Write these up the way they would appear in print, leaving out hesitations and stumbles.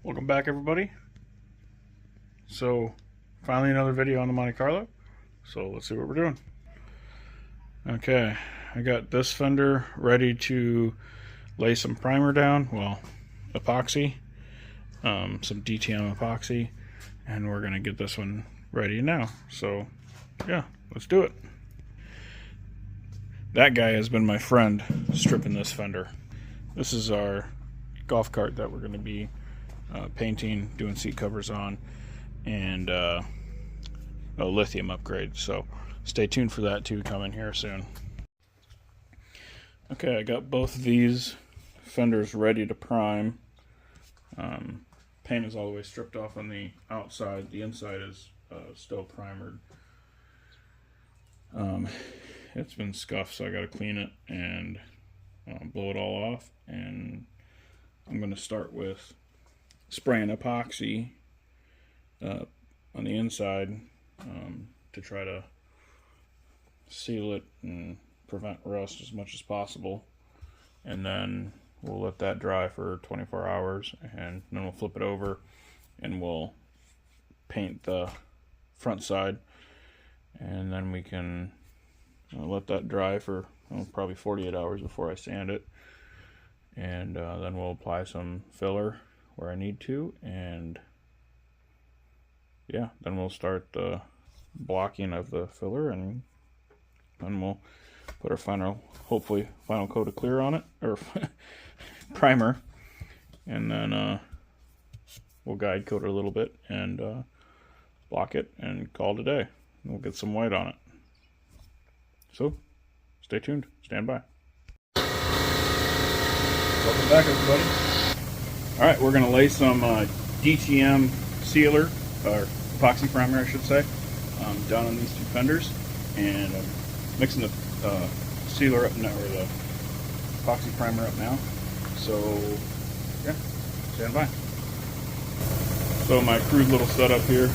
Welcome back, everybody. So finally another video on the Monte Carlo, so let's see what we're doing. Okay, I got this fender ready to lay some primer down, well, epoxy, some DTM epoxy, and we're gonna get this one ready now. So yeah, let's do it. That guy has been my friend stripping this fender. This is our golf cart that we're going to be painting, doing seat covers on, and a lithium upgrade. So stay tuned for that too, coming here soon. Okay, I got both of these fenders ready to prime. Paint is all the way stripped off on the outside. The inside is still primered. It's been scuffed, so I got to clean it and blow it all off. And I'm going to start with spraying epoxy on the inside to try to seal it and prevent rust as much as possible. And then we'll let that dry for 24 hours, and then we'll flip it over and we'll paint the front side, and then we can let that dry for probably 48 hours before I sand it. And then we'll apply some filler where I need to, and yeah, then we'll start the blocking of the filler, and then we'll put our final, hopefully final coat of clear on it, or primer, and then we'll guide coat it a little bit and block it and call it a day. We'll get some white on it. So stay tuned, stand by. Welcome back, everybody. Alright, we're going to lay some DTM sealer, or epoxy primer I should say, down on these two fenders, and I'm mixing the sealer up now, or the epoxy primer up now. So yeah, stand by. So my crude little setup here,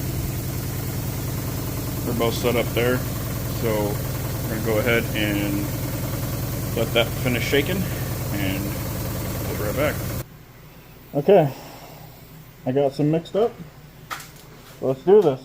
they're both set up there, so we're going to go ahead and let that finish shaking, and we'll be right back. Okay, I got some mixed up. Let's do this.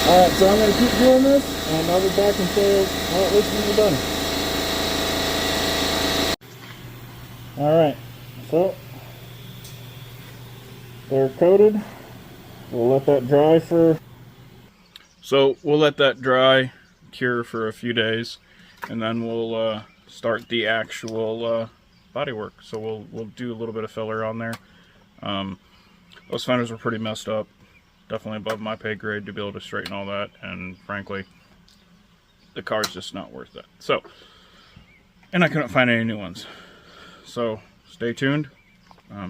Alright, so I'm going to keep doing this, and I'll be back until this is done. Alright, so they're coated. We'll let that dry for... So we'll let that dry, cure for a few days, and then we'll start the actual body work. So we'll do a little bit of filler on there. Those fenders were pretty messed up. Definitely above my pay grade to be able to straighten all that, and frankly, the car's just not worth it. So, and I couldn't find any new ones. So, stay tuned.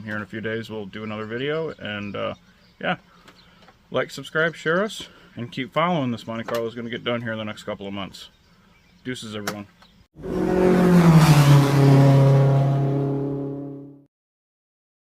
Here in a few days, we'll do another video, and yeah, like, subscribe, share us, and keep following. This Monte Carlo is going to get done here in the next couple of months. Deuces, everyone.